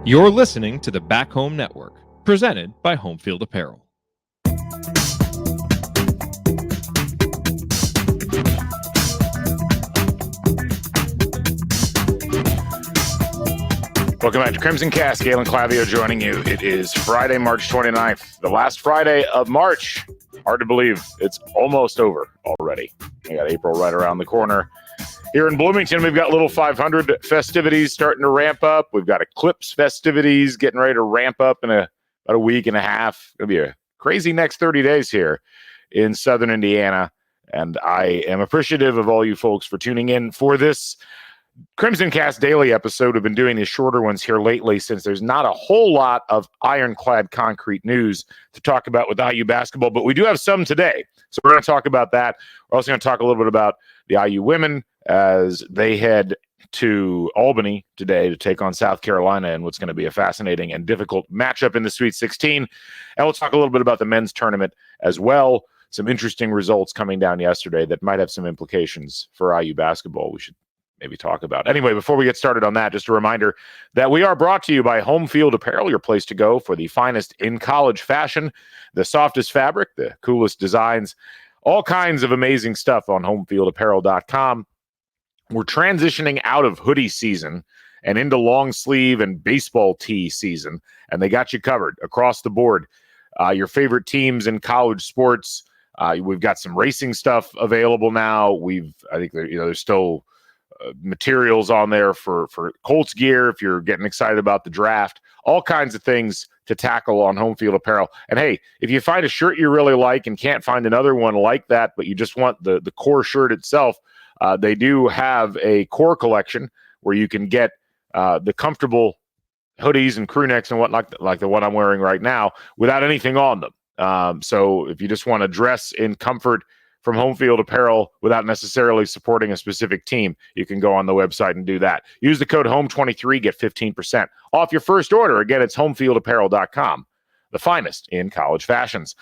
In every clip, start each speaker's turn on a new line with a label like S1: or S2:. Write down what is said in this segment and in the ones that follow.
S1: You're listening to the Back Home Network, presented by Home Field Apparel.
S2: Welcome back to CrimsonCast. Galen Clavio joining you. It is Friday, March 29th, the last Friday of March. Hard to believe it's almost over already. We got April right around the corner. Here in Bloomington, we've got Little 500 festivities starting to ramp up. We've got Eclipse festivities getting ready to ramp up in about a week and a half. It'll be a crazy next 30 days here in Southern Indiana. And I am appreciative of all you folks for tuning in for this CrimsonCast Daily episode. We've been doing these shorter ones here lately since there's not a whole lot of ironclad concrete news to talk about with IU basketball, but we do have some today. So we're going to talk about that. We're also going to talk a little bit about the IU women as they head to Albany today to take on South Carolina in what's going to be a fascinating and difficult matchup in the Sweet 16. And we'll talk a little bit about the men's tournament as well. Some interesting results coming down yesterday that might have some implications for IU basketball we should maybe talk about. Anyway, before we get started on that, just a reminder that we are brought to you by Home Field Apparel, your place to go for the finest in college fashion, the softest fabric, the coolest designs, all kinds of amazing stuff on homefieldapparel.com. We're transitioning out of hoodie season and into long sleeve and baseball tee season, and they got you covered across the board. Your favorite teams in college sports. We've got some racing stuff available now. I think there's still materials on there for Colts gear if you're getting excited about the draft, all kinds of things to tackle on Home Field Apparel. And hey, if you find a shirt you really like and can't find another one like that, but you just want the core shirt itself, they do have a core collection where you can get the comfortable hoodies and crew necks and whatnot, like the one I'm wearing right now, without anything on them. So if you just want to dress in comfort from Home Field Apparel without necessarily supporting a specific team, you can go on the website and do that. Use the code HOME23, get 15% off your first order. Again, it's homefieldapparel.com, the finest in college fashions.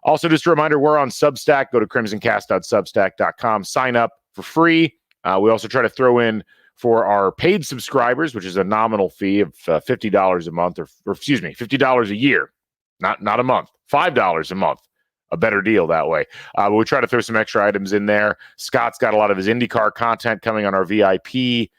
S2: Also, just a reminder, we're on Substack. Go to crimsoncast.substack.com. Sign up for free. We also try to throw in for our paid subscribers, which is a nominal fee of $50 a month, or excuse me, $50 a year, not a month, $5 a month. A better deal that way. But we try to throw some extra items in there. Scott's got a lot of his IndyCar content coming on our VIP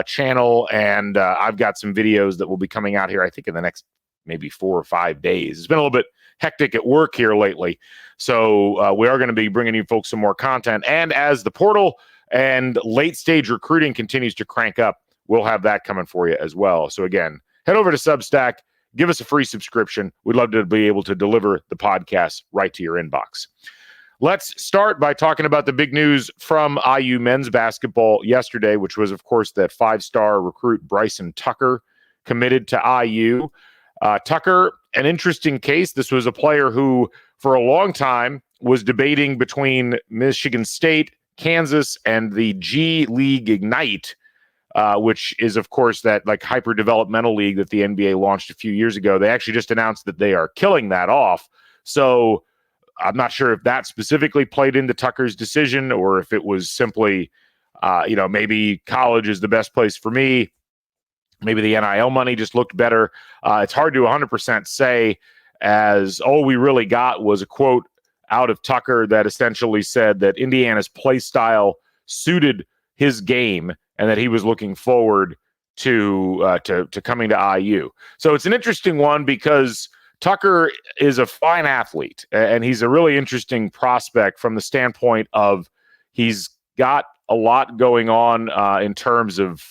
S2: channel, and I've got some videos that will be coming out here, I think, in the next maybe 4 or 5 days. It's been a little bit hectic at work here lately, so we are going to be bringing you folks some more content. And as the portal and late-stage recruiting continues to crank up, we'll have that coming for you as well. So again, head over to Substack. Give us a free subscription. We'd love to be able to deliver the podcast right to your inbox. Let's start by talking about the big news from IU men's basketball yesterday, which was, of course, that 5-star recruit Bryson Tucker committed to IU. Tucker, an interesting case. This was a player who, for a long time, was debating between Michigan State, Kansas, and the G League Ignite, which is, of course, that like hyper developmental league that the NBA launched a few years ago. They actually just announced that they are killing that off. So I'm not sure if that specifically played into Tucker's decision or if it was simply, maybe college is the best place for me. Maybe the NIL money just looked better. It's hard to 100% say, as all we really got was a quote out of Tucker that essentially said that Indiana's play style suited his game and that he was looking forward to coming to IU. So it's an interesting one because Tucker is a fine athlete, and he's a really interesting prospect from the standpoint of he's got a lot going on in terms of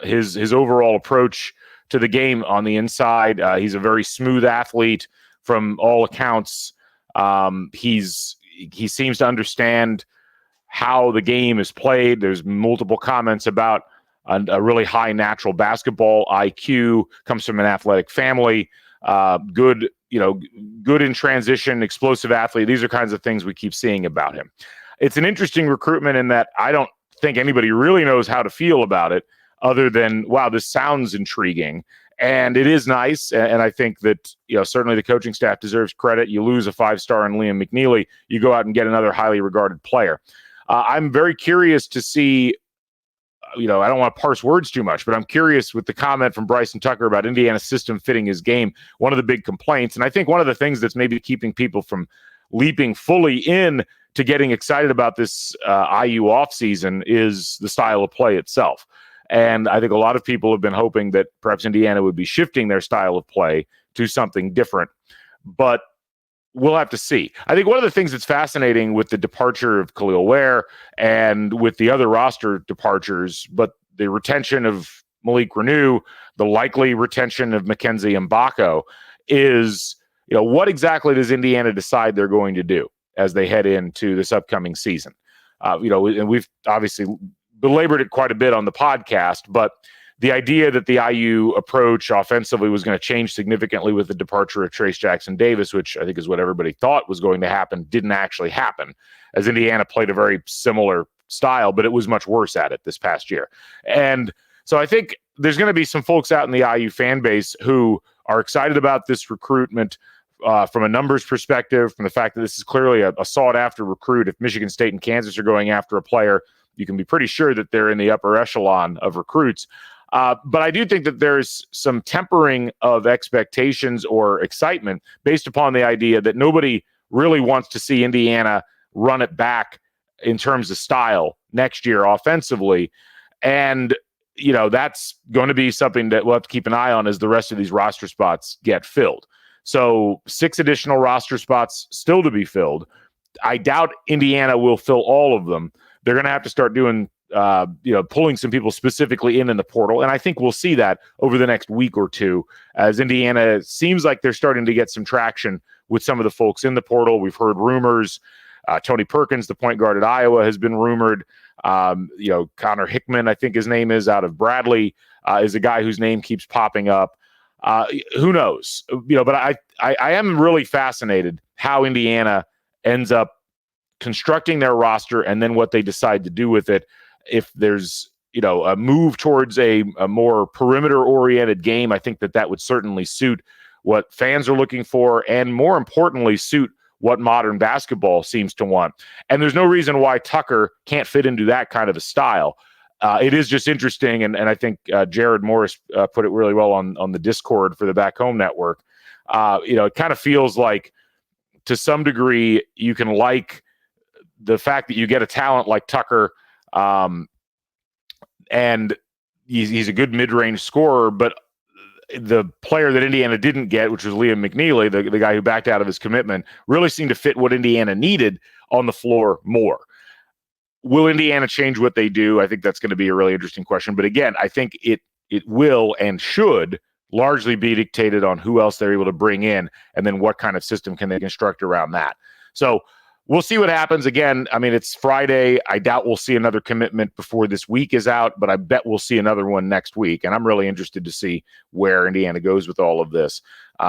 S2: his overall approach to the game on the inside. He's a very smooth athlete from all accounts. He seems to understand how the game is played. There's multiple comments about a really high natural basketball IQ, comes from an athletic family, good in transition, explosive athlete. These are kinds of things we keep seeing about him. It's an interesting recruitment in that I don't think anybody really knows how to feel about it other than, wow, this sounds intriguing. And it is nice. And I think that, certainly the coaching staff deserves credit. You lose a 5-star in Liam McNeely, you go out and get another highly regarded player. I'm very curious to see I don't want to parse words too much, but I'm curious with the comment from Bryson Tucker about Indiana's system fitting his game. One of the big complaints, and I think one of the things that's maybe keeping people from leaping fully in to getting excited about this IU offseason is the style of play itself. And I think a lot of people have been hoping that perhaps Indiana would be shifting their style of play to something different. But we'll have to see. I think one of the things that's fascinating with the departure of Khalil Ware and with the other roster departures, but the retention of Malik Renew, the likely retention of Mackenzie Mbako, is, what exactly does Indiana decide they're going to do as they head into this upcoming season? And we've obviously belabored it quite a bit on the podcast, but the idea that the IU approach offensively was going to change significantly with the departure of Trace Jackson Davis, which I think is what everybody thought was going to happen, didn't actually happen, as Indiana played a very similar style, but it was much worse at it this past year. And so I think there's going to be some folks out in the IU fan base who are excited about this recruitment from a numbers perspective, from the fact that this is clearly a sought-after recruit. If Michigan State and Kansas are going after a player, you can be pretty sure that they're in the upper echelon of recruits. But I do think that there's some tempering of expectations or excitement based upon the idea that nobody really wants to see Indiana run it back in terms of style next year offensively. And, that's going to be something that we'll have to keep an eye on as the rest of these roster spots get filled. So 6 additional roster spots still to be filled. I doubt Indiana will fill all of them. They're going to have to start doing pulling some people specifically in the portal. And I think we'll see that over the next week or two as Indiana seems like they're starting to get some traction with some of the folks in the portal. We've heard rumors. Tony Perkins, the point guard at Iowa, has been rumored. Connor Hickman, I think his name is, out of Bradley, is a guy whose name keeps popping up. Who knows? But I am really fascinated how Indiana ends up constructing their roster and then what they decide to do with it. If there's, a move towards a more perimeter-oriented game, I think that would certainly suit what fans are looking for and, more importantly, suit what modern basketball seems to want. And there's no reason why Tucker can't fit into that kind of a style. It is just interesting, and I think Jared Morris put it really well on the Discord for the Back Home Network. It kind of feels like, to some degree, you can like the fact that you get a talent like Tucker, and he's a good mid-range scorer, but the player that Indiana didn't get, which was Liam McNeely, the guy who backed out of his commitment, really seemed to fit what Indiana needed on the floor more. Will Indiana change what they do? I think that's going to be a really interesting question. But again, I think it will and should largely be dictated on who else they're able to bring in and then what kind of system can they construct around that. So we'll see what happens. Again, I mean, it's Friday. I doubt we'll see another commitment before this week is out, but I bet we'll see another one next week. And I'm really interested to see where Indiana goes with all of this.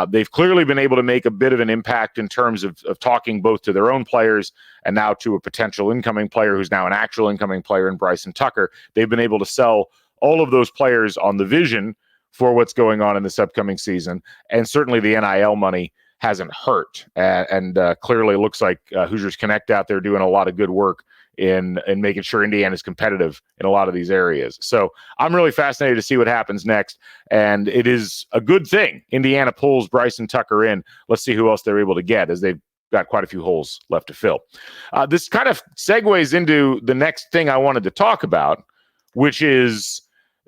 S2: They've clearly been able to make a bit of an impact in terms of talking both to their own players and now to a potential incoming player who's now an actual incoming player in Bryson Tucker. They've been able to sell all of those players on the vision for what's going on in this upcoming season. And certainly the NIL money hasn't hurt. And clearly it looks like Hoosiers Connect out there doing a lot of good work in making sure Indiana is competitive in a lot of these areas. So I'm really fascinated to see what happens next. And it is a good thing Indiana pulls Bryson Tucker in. Let's see who else they're able to get, as they've got quite a few holes left to fill. This kind of segues into the next thing I wanted to talk about, which is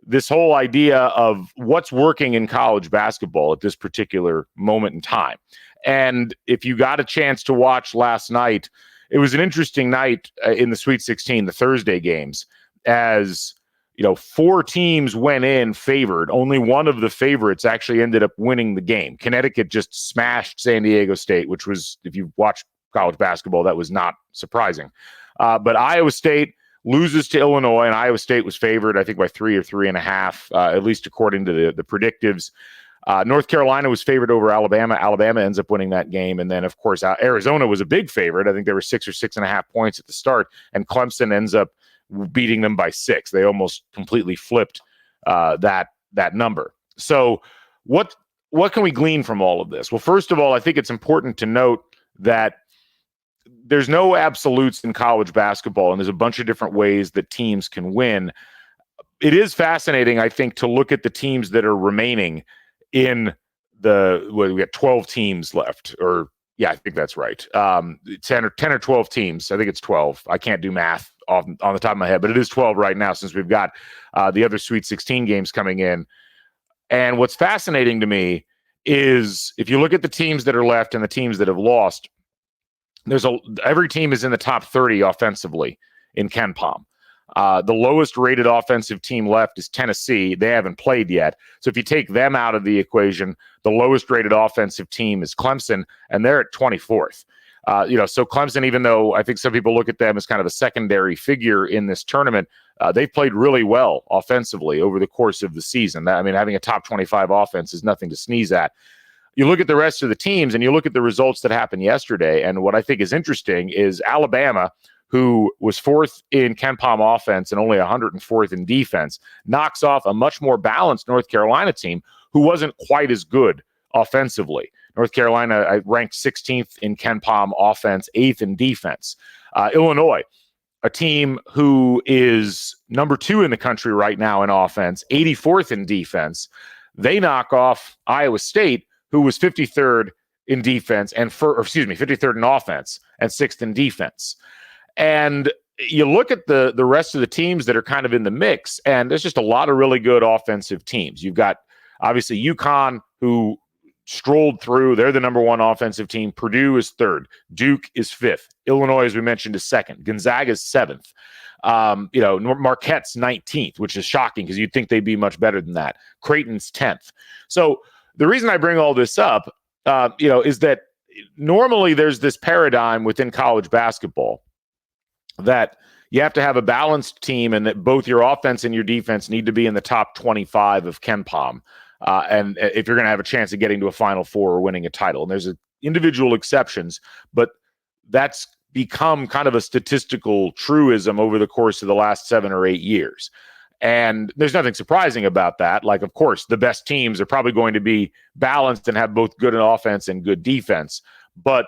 S2: this whole idea of what's working in college basketball at this particular moment in time. And if you got a chance to watch last night, it was an interesting night in the Sweet 16, the Thursday games, as 4 teams went in favored. Only one of the favorites actually ended up winning the game. Connecticut just smashed San Diego State, which was, if you watched college basketball, that was not surprising. But Iowa State loses to Illinois, and Iowa State was favored, I think, by 3 or 3.5, at least according to the predictives. North Carolina was favored over Alabama. Alabama ends up winning that game. And then, of course, Arizona was a big favorite. I think there were 6 or 6.5 points at the start, and Clemson ends up beating them by 6. They almost completely flipped that number. So what can we glean from all of this? Well, first of all, I think it's important to note that there's no absolutes in college basketball, and there's a bunch of different ways that teams can win. it is fascinating, I think, to look at the teams that are remaining in we got 12 teams left, or yeah, I think that's right. 10 or 12 teams. I think it's 12. I can't do math on the top of my head, but it is 12 right now since we've got the other Sweet 16 games coming in. And what's fascinating to me is if you look at the teams that are left and the teams that have lost, every team is in the top 30 offensively in KenPom. The lowest rated offensive team left is Tennessee. They haven't played yet. So if you take them out of the equation, the lowest rated offensive team is Clemson, and they're at 24th. So Clemson, even though I think some people look at them as kind of a secondary figure in this tournament, they've played really well offensively over the course of the season. I mean, having a top 25 offense is nothing to sneeze at. You look at the rest of the teams and you look at the results that happened yesterday, and what I think is interesting is Alabama, who was fourth in KenPom offense and only 104th in defense, knocks off a much more balanced North Carolina team who wasn't quite as good offensively. North Carolina ranked 16th in KenPom offense, 8th in defense. Illinois, a team who is number 2 in the country right now in offense, 84th in defense. They knock off Iowa State, who was 53rd in defense 53rd in offense and 6th in defense. And you look at the rest of the teams that are kind of in the mix, and there's just a lot of really good offensive teams. You've got, obviously, UConn, who strolled through. They're the number 1 offensive team. Purdue is 3rd. Duke is 5th. Illinois, as we mentioned, is 2nd. Gonzaga is 7th. Marquette's 19th, which is shocking because you'd think they'd be much better than that. Creighton's 10th. So the reason I bring all this up, is that normally there's this paradigm within college basketball that you have to have a balanced team and that both your offense and your defense need to be in the top 25 of KenPom. And if you're going to have a chance of getting to a Final Four or winning a title. And there's individual exceptions, but that's become kind of a statistical truism over the course of the last 7 or 8 years. And there's nothing surprising about that. Like, of course, the best teams are probably going to be balanced and have both good offense and good defense. But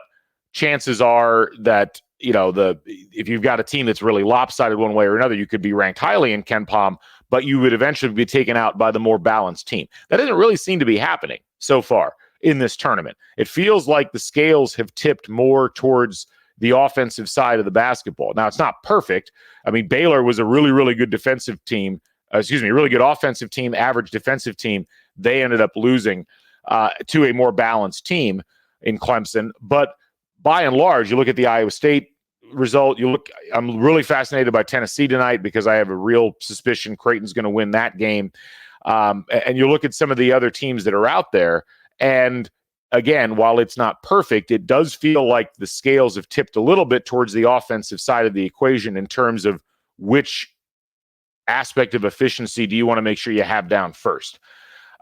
S2: chances are that, if you've got a team that's really lopsided one way or another, you could be ranked highly in KenPom, but you would eventually be taken out by the more balanced team. That doesn't really seem to be happening so far in this tournament. It feels like the scales have tipped more towards the offensive side of the basketball. Now, it's not perfect. I mean, Baylor was a really, really good defensive team. Really good offensive team, average defensive team. They ended up losing to a more balanced team in Clemson. But by and large, you look at the Iowa State result. I'm really fascinated by Tennessee tonight because I have a real suspicion Creighton's going to win that game. And you look at some of the other teams that are out there, and again, while it's not perfect, it does feel like the scales have tipped a little bit towards the offensive side of the equation in terms of which aspect of efficiency do you want to make sure you have down first.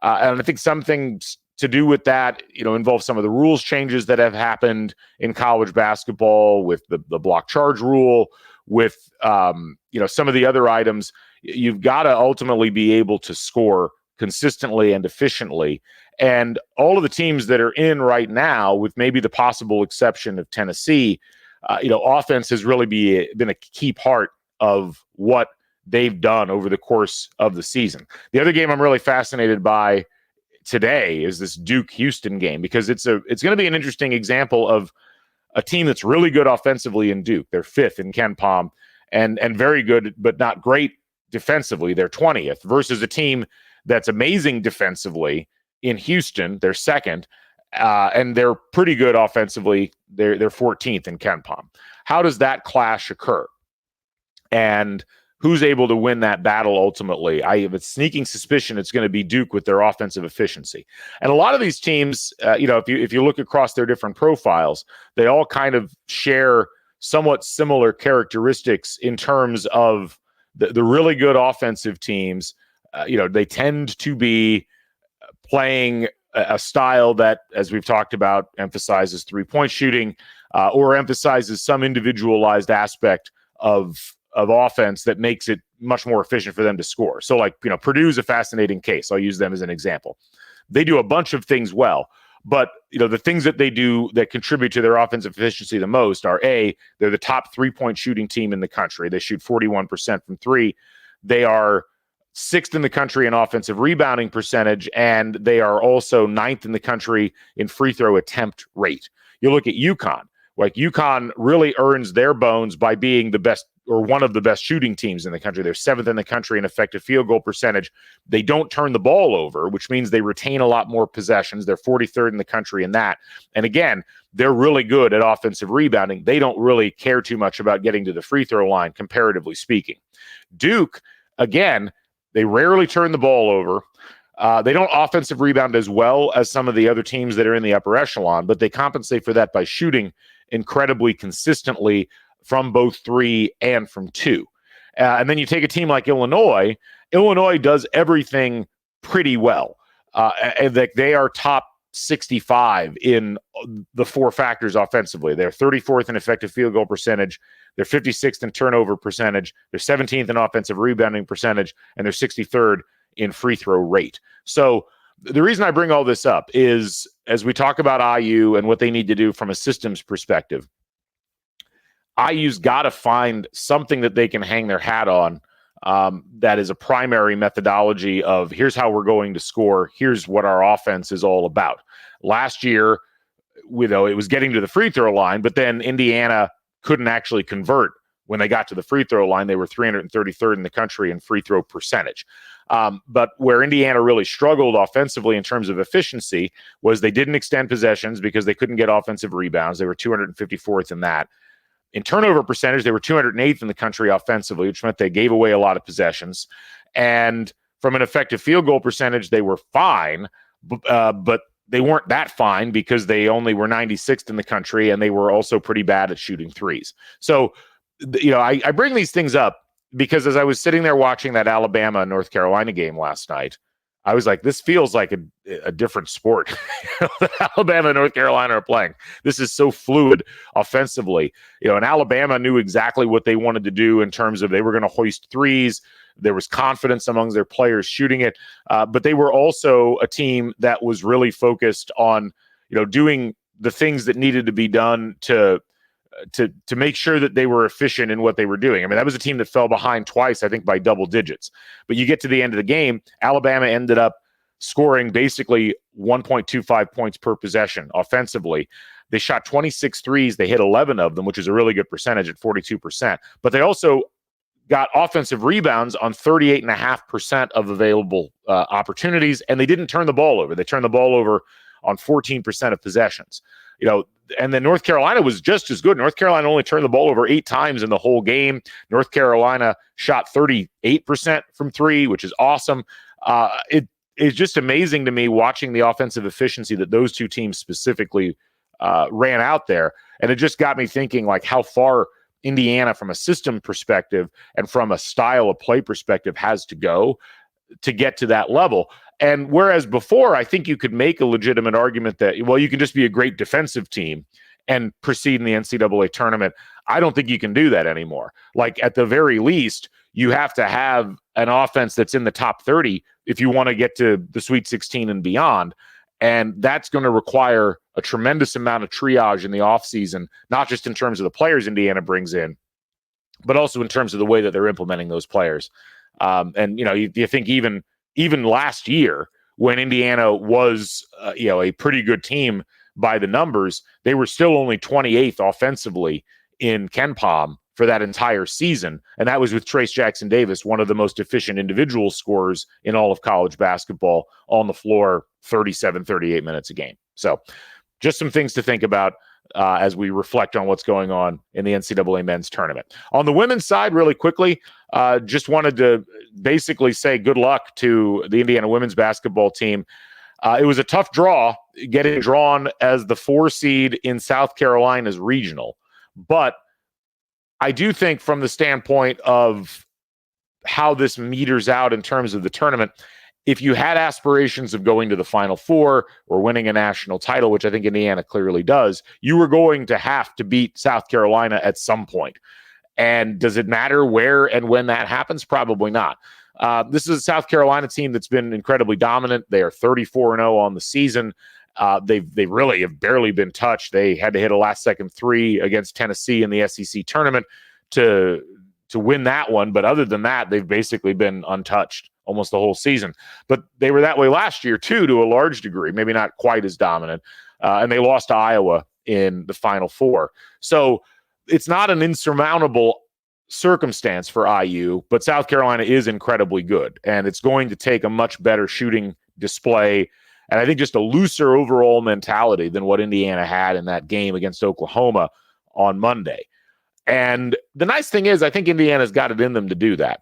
S2: And I think some things to do with that, involve some of the rules changes that have happened in college basketball with the block charge rule, with, some of the other items. You've got to ultimately be able to score consistently and efficiently. And all of the teams that are in right now, with maybe the possible exception of Tennessee, offense has really been a key part of what they've done over the course of the season. The other game I'm really fascinated by today is this Duke-Houston game, because it's going to be an interesting example of a team that's really good offensively in Duke. They're 5th in KenPom and very good, but not great defensively. They're 20th versus a team that's amazing defensively in Houston. They're 2nd, and they're pretty good offensively. They're 14th in KenPom. How does that clash occur? And who's able to win that battle ultimately? I have a sneaking suspicion it's going to be Duke with their offensive efficiency. And a lot of these teams, if you look across their different profiles, they all kind of share somewhat similar characteristics in terms of the really good offensive teams. They tend to be playing a style that, as we've talked about, emphasizes three-point shooting or emphasizes some individualized aspect of offense that makes it much more efficient for them to score. So Purdue's a fascinating case. I'll use them as an example. They do a bunch of things well, but the things that they do that contribute to their offensive efficiency the most are they're the top 3-point shooting team in the country. They shoot 41% from 3. They are 6th in the country in offensive rebounding percentage, and they are also 9th in the country in free throw attempt rate. You look at UConn. Like, UConn really earns their bones by being the best or one of the best shooting teams in the country. They're 7th in the country in effective field goal percentage. They don't turn the ball over, which means they retain a lot more possessions. They're 43rd in the country in that. And again, they're really good at offensive rebounding. They don't really care too much about getting to the free throw line, comparatively speaking. Duke, again, they rarely turn the ball over. They don't offensive rebound as well as some of the other teams that are in the upper echelon, but they compensate for that by shooting incredibly consistently from both 3 and from 2. And then you take a team like Illinois. Illinois does everything pretty well. And they are top 65 in the 4 factors offensively. They're 34th in effective field goal percentage. They're 56th in turnover percentage. They're 17th in offensive rebounding percentage, and they're 63rd in free throw rate. So the reason I bring all this up is, as we talk about IU and what they need to do from a systems perspective, IU's got to find something that they can hang their hat on that is a primary methodology of, here's how we're going to score, here's what our offense is all about. Last year, it was getting to the free throw line, but then Indiana couldn't actually convert when they got to the free throw line. They were 333rd in the country in free throw percentage. But where Indiana really struggled offensively in terms of efficiency was they didn't extend possessions because they couldn't get offensive rebounds. They were 254th in that. In turnover percentage, they were 208th in the country offensively, which meant they gave away a lot of possessions. And from an effective field goal percentage, they were fine, but they weren't that fine because they only were 96th in the country, and they were also pretty bad at shooting threes. So, I bring these things up because as I was sitting there watching that Alabama-North Carolina game last night, I was like, this feels like a different sport that Alabama and North Carolina are playing. This is so fluid offensively. And Alabama knew exactly what they wanted to do in terms of they were going to hoist threes. There was confidence among their players shooting it. But they were also a team that was really focused on, doing the things that needed to be done to make sure that they were efficient in what they were doing. I mean, that was a team that fell behind twice, I think, by double digits. But you get to the end of the game, Alabama ended up scoring basically 1.25 points per possession offensively. They shot 26 threes. They hit 11 of them, which is a really good percentage at 42%. But they also got offensive rebounds on 38.5% of available opportunities, and they didn't turn the ball over. They turned the ball over on 14% of possessions. And then North Carolina was just as good. North Carolina only turned the ball over 8 times in the whole game. North Carolina shot 38% from 3, which is awesome. It's just amazing to me watching the offensive efficiency that those two teams specifically ran out there. And it just got me thinking, like, how far Indiana from a system perspective and from a style of play perspective has to go to get to that level. And whereas before, I think you could make a legitimate argument that, well, you can just be a great defensive team and proceed in the NCAA tournament. I don't think you can do that anymore. Like, at the very least, you have to have an offense that's in the top 30 if you want to get to the Sweet 16 and beyond. And that's going to require a tremendous amount of triage in the offseason, not just in terms of the players Indiana brings in, but also in terms of the way that they're implementing those players. And you think even last year, when Indiana was a pretty good team by the numbers, they were still only 28th offensively in KenPom for that entire season. And that was with Trace Jackson Davis, one of the most efficient individual scorers in all of college basketball, on the floor 37, 38 minutes a game. So just some things to think about as we reflect on what's going on in the NCAA men's tournament. On the women's side, really quickly, just wanted to basically say good luck to the Indiana women's basketball team. It was a tough draw, getting drawn as the 4 seed in South Carolina's regional. But I do think, from the standpoint of how this meters out in terms of the tournament, if you had aspirations of going to the Final Four or winning a national title, which I think Indiana clearly does, you were going to have to beat South Carolina at some point. And does it matter where and when that happens? Probably not. This is a South Carolina team that's been incredibly dominant. They are 34-0 on the season. They really have barely been touched. They had to hit a last-second 3 against Tennessee in the SEC tournament to win that one. But other than that, they've basically been untouched almost the whole season. But they were that way last year, too, to a large degree, maybe not quite as dominant. And they lost to Iowa in the Final Four. So it's not an insurmountable circumstance for IU, but South Carolina is incredibly good. And it's going to take a much better shooting display, and I think just a looser overall mentality than what Indiana had in that game against Oklahoma on Monday. And the nice thing is, I think Indiana's got it in them to do that.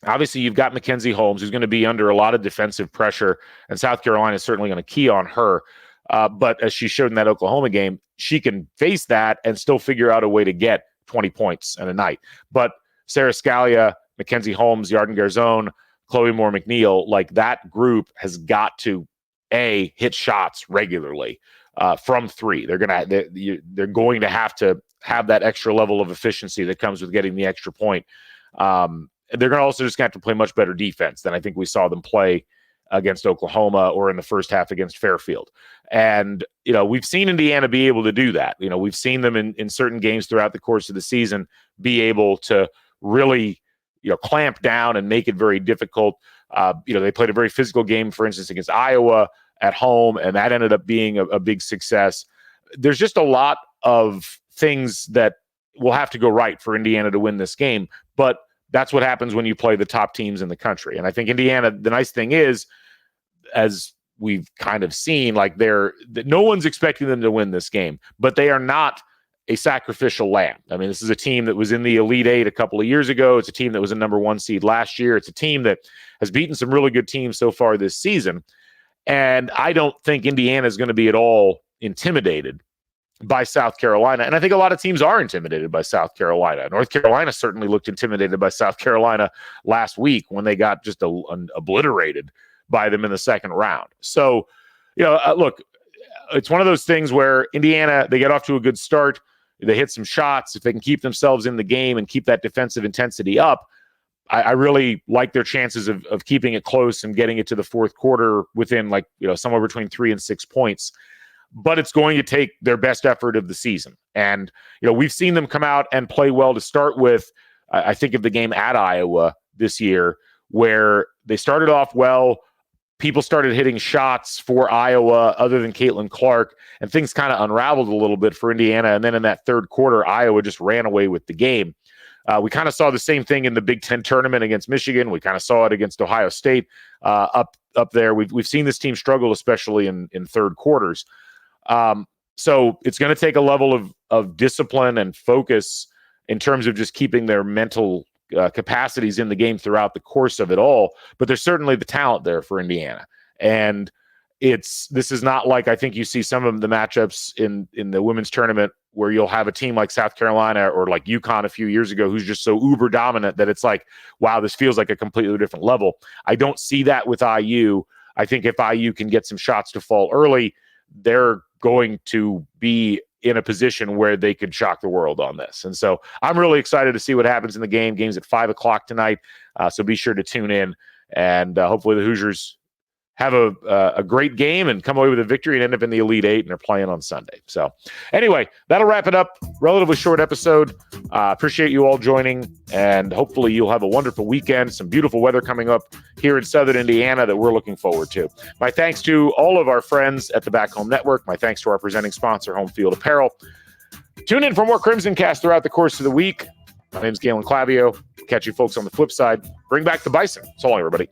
S2: Obviously, you've got Mackenzie Holmes, who's going to be under a lot of defensive pressure, and South Carolina is certainly going to key on her. But as she showed in that Oklahoma game, she can face that and still figure out a way to get 20 points in a night. But Sarah Scalia, Mackenzie Holmes, Yarden Garzone, Chloe Moore-McNeil, like that group has got to hit shots regularly from three. They're going to have to have that extra level of efficiency that comes with getting the extra point. They're going to also just have to play much better defense than I think we saw them play against Oklahoma or in the first half against Fairfield. And, we've seen Indiana be able to do that. We've seen them in certain games throughout the course of the season be able to really, clamp down and make it very difficult. They played a very physical game, for instance, against Iowa at home, and that ended up being a big success. There's just a lot of things that will have to go right for Indiana to win this game, but that's what happens when you play the top teams in the country. And I think Indiana, the nice thing is, as we've kind of seen, like no one's expecting them to win this game, but they are not a sacrificial lamb. I mean, this is a team that was in the Elite Eight a couple of years ago. It's a team that was a number 1 seed last year. It's a team that has beaten some really good teams so far this season. And I don't think Indiana is going to be at all intimidated by South Carolina. And I think a lot of teams are intimidated by South Carolina. North Carolina certainly looked intimidated by South Carolina last week when they got just obliterated by them in the second round. So, look, it's one of those things where Indiana, they get off to a good start. They hit some shots. If they can keep themselves in the game and keep that defensive intensity up, I really like their chances of keeping it close and getting it to the fourth quarter within somewhere between 3 and 6 points. But it's going to take their best effort of the season. And, we've seen them come out and play well to start with. I think of the game at Iowa this year where they started off well. People started hitting shots for Iowa other than Caitlin Clark, and things kind of unraveled a little bit for Indiana. And then in that third quarter, Iowa just ran away with the game. We kind of saw the same thing in the Big Ten tournament against Michigan. We kind of saw it against Ohio State up there. We've seen this team struggle, especially in third quarters. So it's going to take a level of discipline and focus in terms of just keeping their mental capacities in the game throughout the course of it all. But there's certainly the talent there for Indiana. And this is not like I think you see some of the matchups in the women's tournament where you'll have a team like South Carolina or like UConn a few years ago who's just so uber dominant that it's like, wow, this feels like a completely different level. I don't see that with IU. I think if IU can get some shots to fall early, they're going to be in a position where they could shock the world on this. And so I'm really excited to see what happens in the game. Game's at 5:00 tonight. So be sure to tune in, and hopefully the Hoosiers have a great game and come away with a victory and end up in the Elite Eight, and they're playing on Sunday. So anyway, that'll wrap it up. Relatively short episode. Appreciate you all joining, and hopefully you'll have a wonderful weekend. Some beautiful weather coming up here in Southern Indiana that we're looking forward to. My thanks to all of our friends at the Back Home Network. My thanks to our presenting sponsor, Home Field Apparel. Tune in for more CrimsonCast throughout the course of the week. My name's Galen Clavio. Catch you folks on the flip side. Bring back the Bison. So long, everybody.